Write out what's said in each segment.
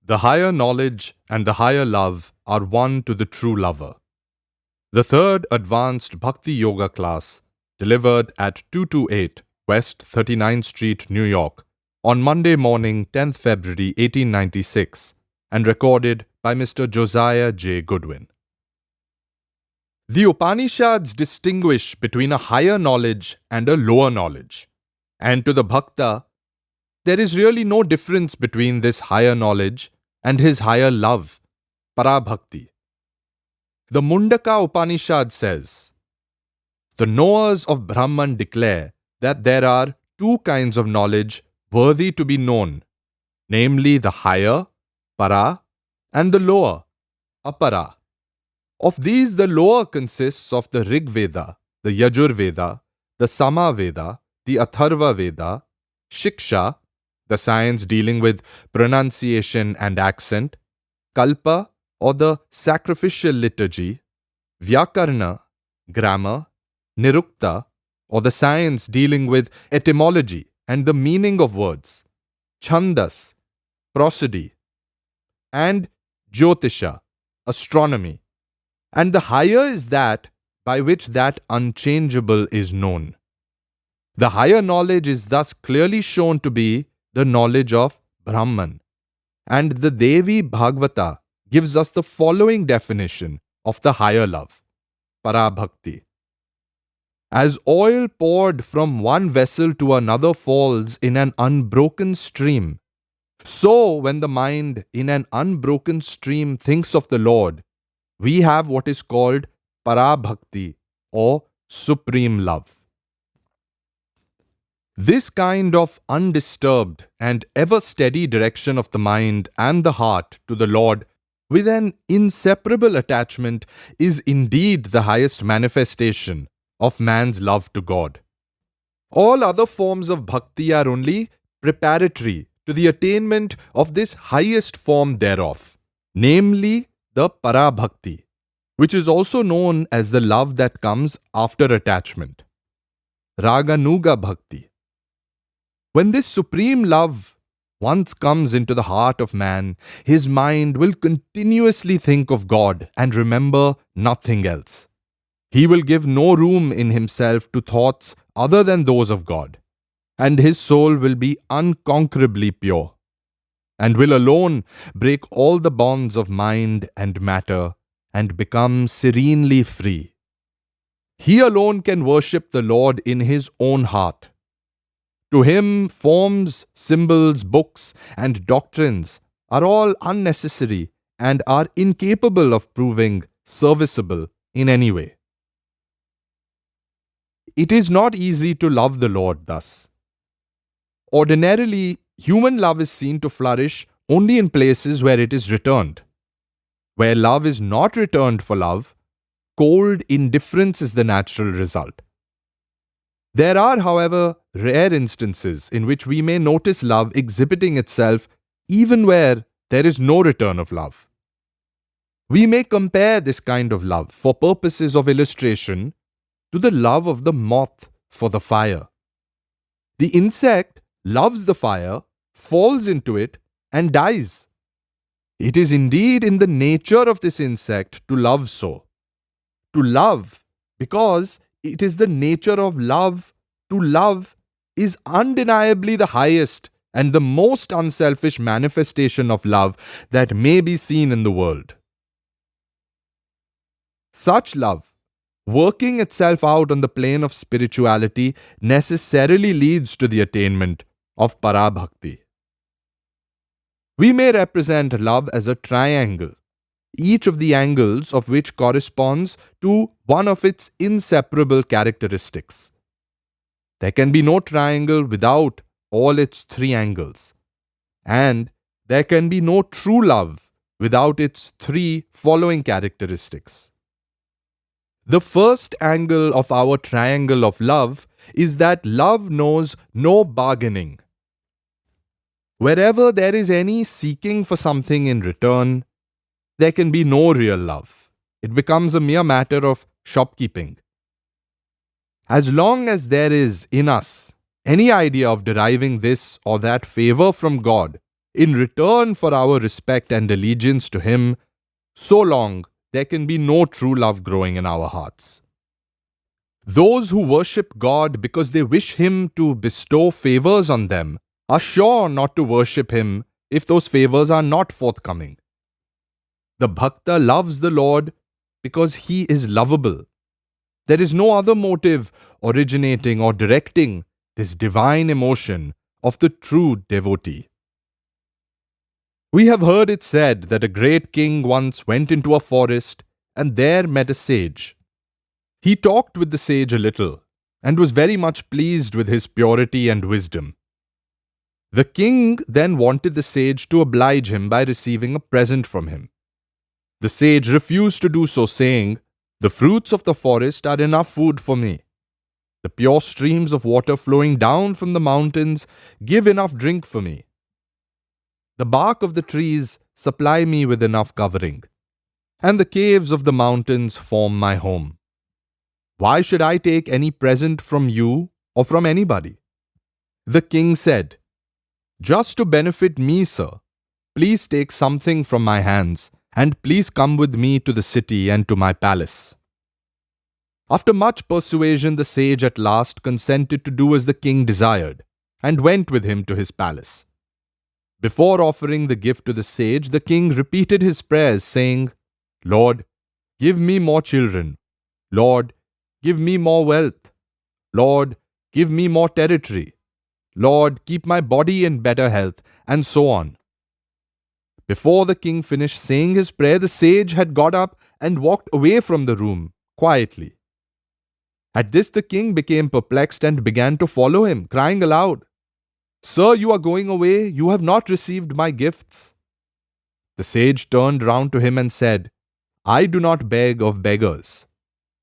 The higher knowledge and the higher love are one to the true lover. The third advanced Bhakti Yoga class, delivered at 228 West 39th Street, New York, on Monday morning, 10th February 1896, and recorded by Mr. Josiah J. Goodwin. The Upanishads distinguish between a higher knowledge and a lower knowledge, and to the Bhakta, there is really no difference between this higher knowledge and his higher love, Parabhakti. The Mundaka Upanishad says, "The knowers of Brahman declare that there are two kinds of knowledge worthy to be known, namely the higher, Para, and the lower, Apara. Of these, the lower consists of the Rig Veda, the Yajur Veda, the Sama Veda, the Atharva Veda, Shiksha, the science dealing with pronunciation and accent, Kalpa, or the sacrificial liturgy, Vyakarna, grammar, Nirukta, or the science dealing with etymology and the meaning of words, Chandas, prosody, and Jyotisha, astronomy. And the higher is that by which that unchangeable is known. The higher knowledge is thus clearly shown to be the knowledge of Brahman. And the Devi Bhagavata gives us the following definition of the higher love, Parabhakti. As oil poured from one vessel to another falls in an unbroken stream, so when the mind in an unbroken stream thinks of the Lord, we have what is called Parabhakti, or supreme love. This kind of undisturbed and ever steady direction of the mind and the heart to the Lord with an inseparable attachment is indeed the highest manifestation of man's love to God. All other forms of bhakti are only preparatory to the attainment of this highest form thereof, namely the Parabhakti, which is also known as the love that comes after attachment, Raganuga Bhakti. When this supreme love once comes into the heart of man, his mind will continuously think of God and remember nothing else. He will give no room in himself to thoughts other than those of God, and his soul will be unconquerably pure, and will alone break all the bonds of mind and matter and become serenely free. He alone can worship the Lord in his own heart. To him, forms, symbols, books, and doctrines are all unnecessary and are incapable of proving serviceable in any way. It is not easy to love the Lord thus. Ordinarily, human love is seen to flourish only in places where it is returned. Where love is not returned for love, cold indifference is the natural result. There are, however, rare instances in which we may notice love exhibiting itself even where there is no return of love. We may compare this kind of love, for purposes of illustration, to the love of the moth for the fire. The insect loves the fire, falls into it, and dies. It is indeed in the nature of this insect to love so. To love, because it is the nature of love to love, is undeniably the highest and the most unselfish manifestation of love that may be seen in the world. Such love, working itself out on the plane of spirituality, necessarily leads to the attainment of Parabhakti. We may represent love as a triangle, each of the angles of which corresponds to one of its inseparable characteristics. There can be no triangle without all its three angles, and there can be no true love without its three following characteristics. The first angle of our triangle of love is that love knows no bargaining. Wherever there is any seeking for something in return, there can be no real love. It becomes a mere matter of shopkeeping. As long as there is in us any idea of deriving this or that favor from God in return for our respect and allegiance to him, so long there can be no true love growing in our hearts. Those who worship God because they wish him to bestow favors on them are sure not to worship him if those favors are not forthcoming. The bhakta loves the Lord because he is lovable. There is no other motive originating or directing this divine emotion of the true devotee. We have heard it said that a great king once went into a forest and there met a sage. He talked with the sage a little and was very much pleased with his purity and wisdom. The king then wanted the sage to oblige him by receiving a present from him. The sage refused to do so, saying, "The fruits of the forest are enough food for me. The pure streams of water flowing down from the mountains give enough drink for me. The bark of the trees supply me with enough covering, and the caves of the mountains form my home. Why should I take any present from you or from anybody?" The king said, "Just to benefit me, sir, please take something from my hands, and please come with me to the city and to my palace." After much persuasion, the sage at last consented to do as the king desired, and went with him to his palace. Before offering the gift to the sage, the king repeated his prayers, saying, "Lord, give me more children. Lord, give me more wealth. Lord, give me more territory. Lord, keep my body in better health," and so on. Before the king finished saying his prayer, the sage had got up and walked away from the room quietly. At this, the king became perplexed and began to follow him, crying aloud, "Sir, you are going away. You have not received my gifts." The sage turned round to him and said, "I do not beg of beggars.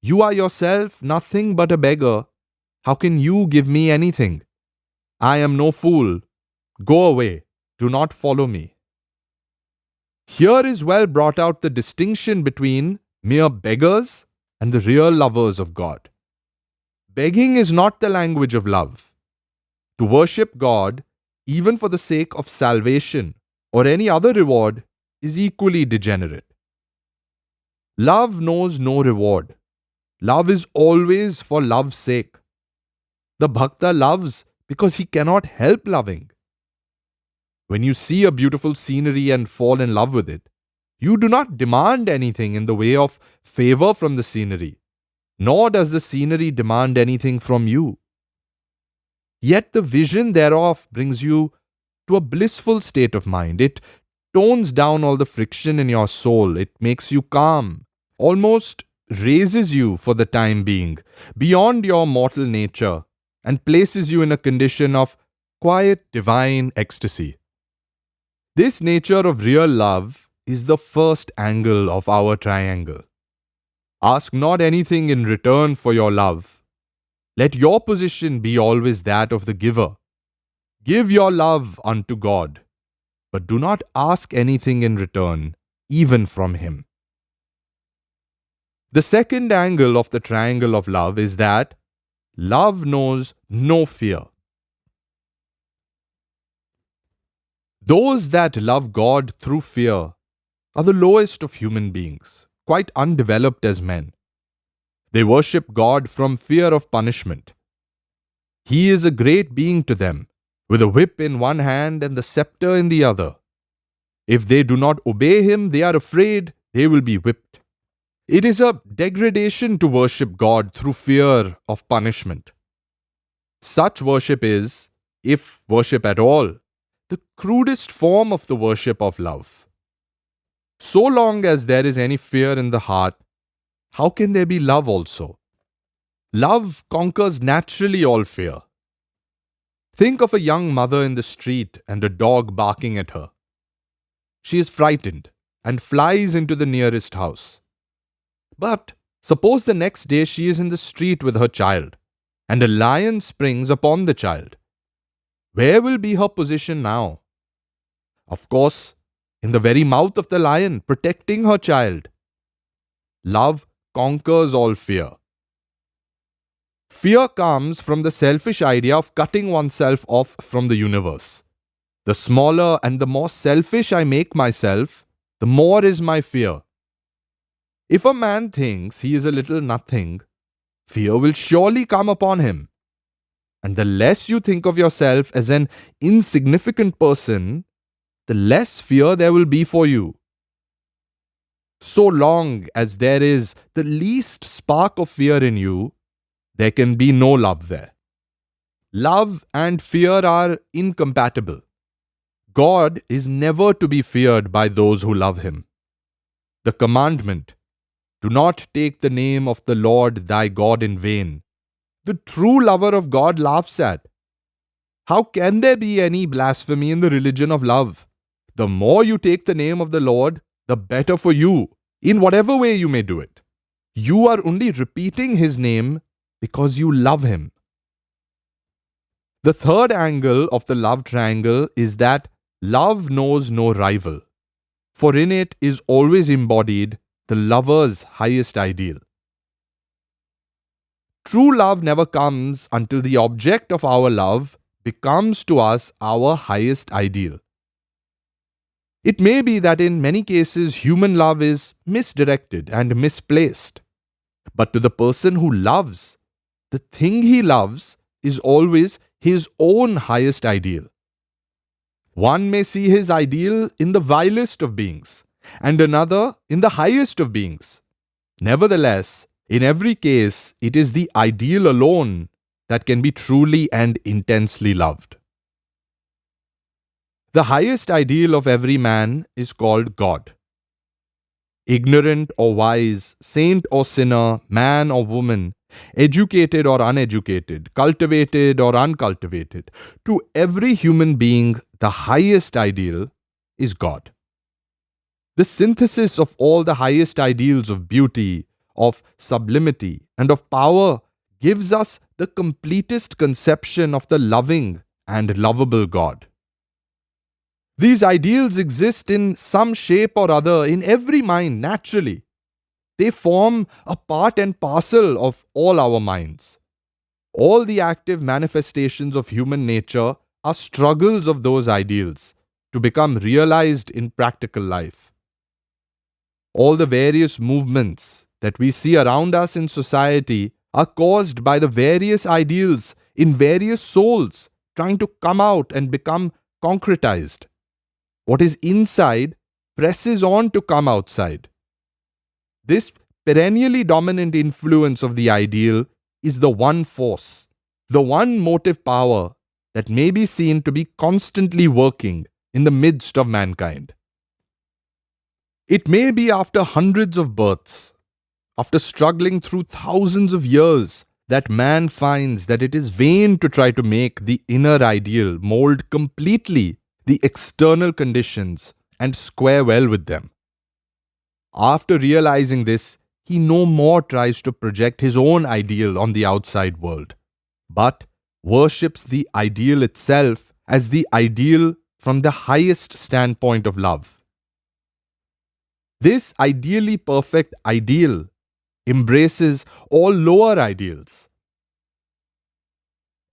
You are yourself nothing but a beggar. How can you give me anything? I am no fool. Go away. Do not follow me." Here is well brought out the distinction between mere beggars and the real lovers of God. Begging is not the language of love. To worship God, even for the sake of salvation or any other reward, is equally degenerate. Love knows no reward. Love is always for love's sake. The bhakta loves because he cannot help loving. When you see a beautiful scenery and fall in love with it, you do not demand anything in the way of favor from the scenery, nor does the scenery demand anything from you. Yet the vision thereof brings you to a blissful state of mind. It tones down all the friction in your soul. It makes you calm, almost raises you for the time being, beyond your mortal nature, and places you in a condition of quiet divine ecstasy. This nature of real love is the first angle of our triangle. Ask not anything in return for your love. Let your position be always that of the giver. Give your love unto God, but do not ask anything in return, even from him. The second angle of the triangle of love is that love knows no fear. Those that love God through fear are the lowest of human beings, quite undeveloped as men. They worship God from fear of punishment. He is a great being to them, with a whip in one hand and the scepter in the other. If they do not obey him, they are afraid they will be whipped. It is a degradation to worship God through fear of punishment. Such worship is, if worship at all, the crudest form of the worship of love. So long as there is any fear in the heart, how can there be love also? Love conquers naturally all fear. Think of a young mother in the street and a dog barking at her. She is frightened and flies into the nearest house. But suppose the next day she is in the street with her child, and a lion springs upon the child. Where will be her position now? Of course, in the very mouth of the lion, protecting her child. Love conquers all fear. Fear comes from the selfish idea of cutting oneself off from the universe. The smaller and the more selfish I make myself, the more is my fear. If a man thinks he is a little nothing, fear will surely come upon him. And the less you think of yourself as an insignificant person, the less fear there will be for you. So long as there is the least spark of fear in you, there can be no love there. Love and fear are incompatible. God is never to be feared by those who love Him. The commandment, "Do not take the name of the Lord thy God in vain," the true lover of God laughs at. How can there be any blasphemy in the religion of love? The more you take the name of the Lord, the better for you, in whatever way you may do it. You are only repeating His name because you love Him. The third angle of the love triangle is that love knows no rival, for in it is always embodied the lover's highest ideal. True love never comes until the object of our love becomes to us our highest ideal. It may be that in many cases human love is misdirected and misplaced, but to the person who loves, the thing he loves is always his own highest ideal. One may see his ideal in the vilest of beings, and another in the highest of beings. Nevertheless, in every case, it is the ideal alone that can be truly and intensely loved. The highest ideal of every man is called God. Ignorant or wise, saint or sinner, man or woman, educated or uneducated, cultivated or uncultivated, to every human being, the highest ideal is God. The synthesis of all the highest ideals of beauty, of sublimity, and of power gives us the completest conception of the loving and lovable God. These ideals exist in some shape or other in every mind naturally. They form a part and parcel of all our minds. All the active manifestations of human nature are struggles of those ideals to become realized in practical life. All the various movements that we see around us in society are caused by the various ideals in various souls trying to come out and become concretized. What is inside presses on to come outside. This perennially dominant influence of the ideal is the one force, the one motive power that may be seen to be constantly working in the midst of mankind. It may be after hundreds of births, after struggling through thousands of years, that man finds that it is vain to try to make the inner ideal mold completely the external conditions and square well with them. After realizing this, he no more tries to project his own ideal on the outside world, but worships the ideal itself as the ideal from the highest standpoint of love. This ideally perfect ideal embraces all lower ideals.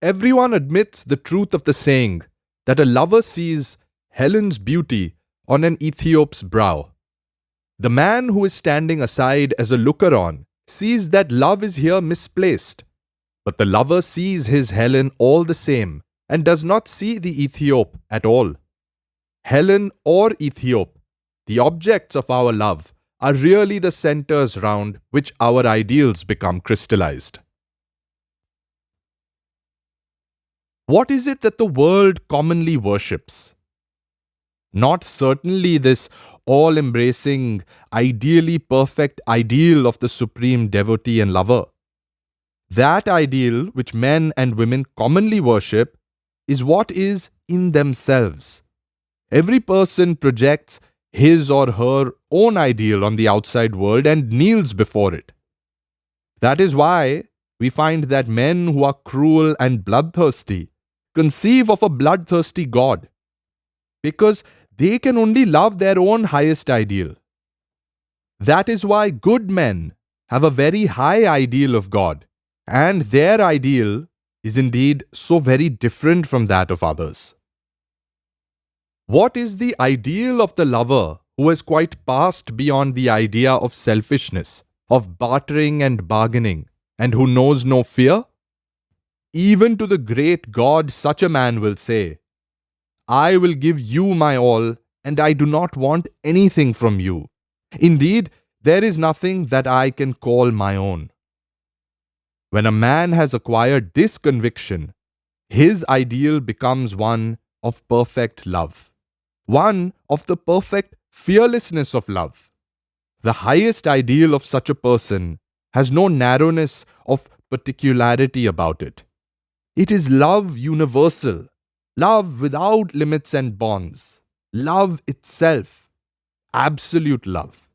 Everyone admits the truth of the saying that a lover sees Helen's beauty on an Ethiop's brow. The man who is standing aside as a looker-on sees that love is here misplaced, but the lover sees his Helen all the same and does not see the Ethiop at all. Helen or Ethiop, the objects of our love, are really the centers round which our ideals become crystallized. What is it that the world commonly worships? Not certainly this all-embracing, ideally perfect ideal of the supreme devotee and lover. That ideal which men and women commonly worship is what is in themselves. Every person projects his or her own ideal on the outside world and kneels before it. That is why we find that men who are cruel and bloodthirsty conceive of a bloodthirsty God, because they can only love their own highest ideal. That is why good men have a very high ideal of God, and their ideal is indeed so very different from that of others. What is the ideal of the lover who has quite passed beyond the idea of selfishness, of bartering and bargaining, and who knows no fear? Even to the great God, such a man will say, I will give you my all, and I do not want anything from you. Indeed, there is nothing that I can call my own. When a man has acquired this conviction, his ideal becomes one of perfect love, one of the perfect fearlessness of love. The highest ideal of such a person has no narrowness of particularity about it. It is love universal, love without limits and bonds, love itself, absolute love.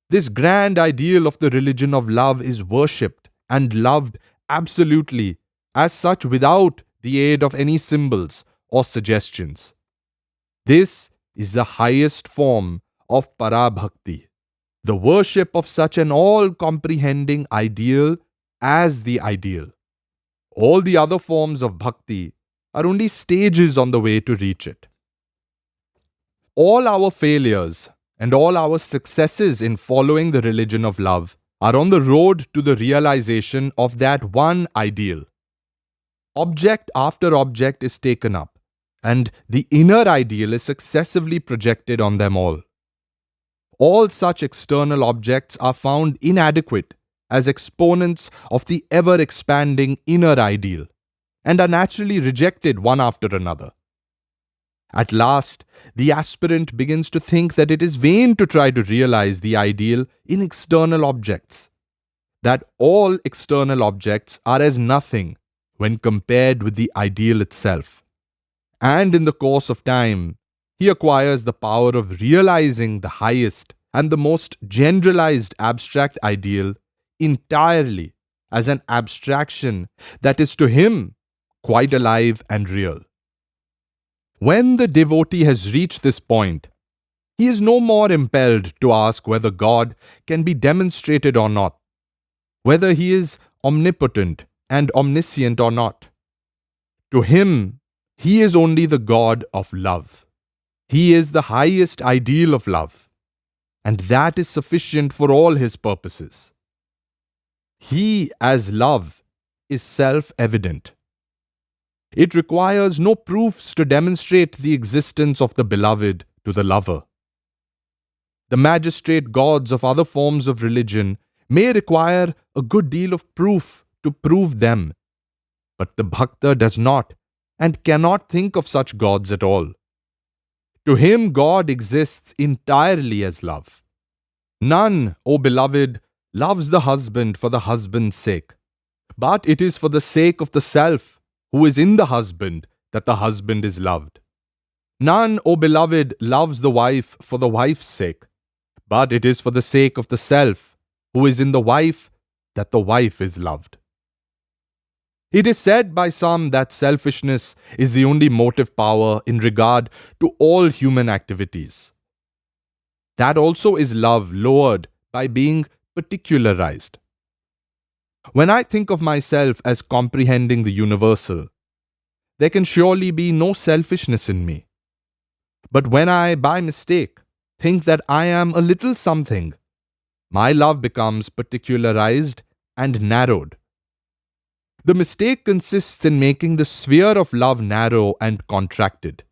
This grand ideal of the religion of love is worshipped and loved absolutely as such without the aid of any symbols or suggestions. This is the highest form of Parabhakti, the worship of such an all-comprehending ideal as the ideal. All the other forms of bhakti are only stages on the way to reach it. All our failures and all our successes in following the religion of love are on the road to the realization of that one ideal. Object after object is taken up, and the inner ideal is successively projected on them all. All such external objects are found inadequate as exponents of the ever-expanding inner ideal, and are naturally rejected one after another. At last, the aspirant begins to think that it is vain to try to realize the ideal in external objects, that all external objects are as nothing when compared with the ideal itself. And in the course of time, he acquires the power of realizing the highest and the most generalized abstract ideal entirely as an abstraction that is to him quite alive and real. When the devotee has reached this point, he is no more impelled to ask whether God can be demonstrated or not, whether he is omnipotent and omniscient or not. To him, he is only the God of love. He is the highest ideal of love, and that is sufficient for all his purposes. He, as love, is self-evident. It requires no proofs to demonstrate the existence of the beloved to the lover. The magistrate gods of other forms of religion may require a good deal of proof to prove them, but the bhakta does not and cannot think of such gods at all. To him, God exists entirely as love. None, O beloved, loves the husband for the husband's sake, but it is for the sake of the self who is in the husband that the husband is loved. None, O beloved, loves the wife for the wife's sake, but it is for the sake of the self who is in the wife that the wife is loved. It is said by some that selfishness is the only motive power in regard to all human activities. That also is love lowered by being particularized. When I think of myself as comprehending the universal, there can surely be no selfishness in me. But when I, by mistake, think that I am a little something, my love becomes particularized and narrowed. The mistake consists in making the sphere of love narrow and contracted.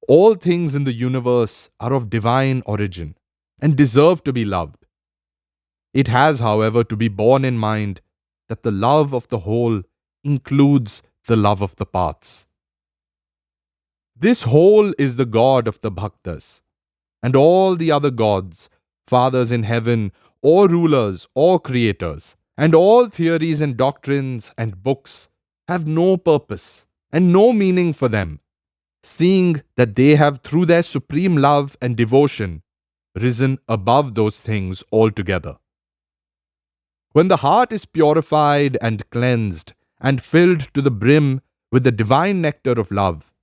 All things in the universe are of divine origin and deserve to be loved. It has, however, to be borne in mind that the love of the whole includes the love of the parts. This whole is the God of the bhaktas, and all the other gods, fathers in heaven, or rulers, or creators, and all theories and doctrines and books have no purpose and no meaning for them, seeing that they have through their supreme love and devotion risen above those things altogether. When the heart is purified and cleansed and filled to the brim with the divine nectar of love,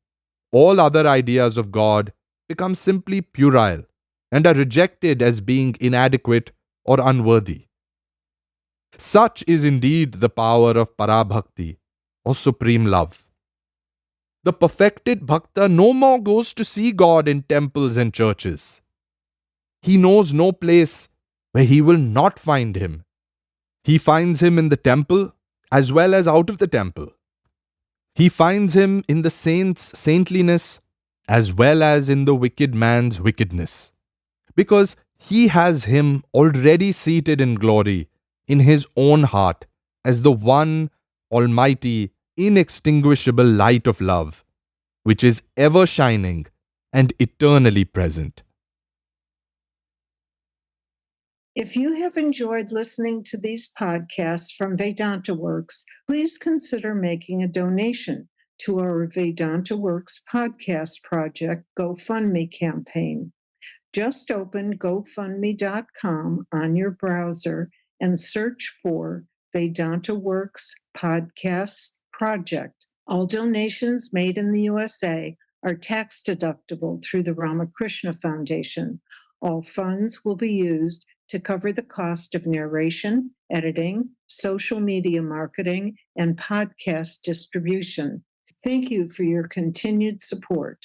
all other ideas of God become simply puerile and are rejected as being inadequate or unworthy. Such is indeed the power of Parabhakti, or supreme love. The perfected bhakta no more goes to see God in temples and churches. He knows no place where he will not find him. He finds him in the temple as well as out of the temple. He finds him in the saint's saintliness as well as in the wicked man's wickedness, because he has him already seated in glory in his own heart as the one almighty, inextinguishable light of love, which is ever shining and eternally present. If you have enjoyed listening to these podcasts from Vedanta Works, please consider making a donation to our Vedanta Works podcast project GoFundMe campaign. Just open GoFundMe.com on your browser and search for Vedanta Works Podcasts Project. All donations made in the USA are tax deductible through the Ramakrishna Foundation. All funds will be used to cover the cost of narration, editing, social media marketing, and podcast distribution. Thank you for your continued support.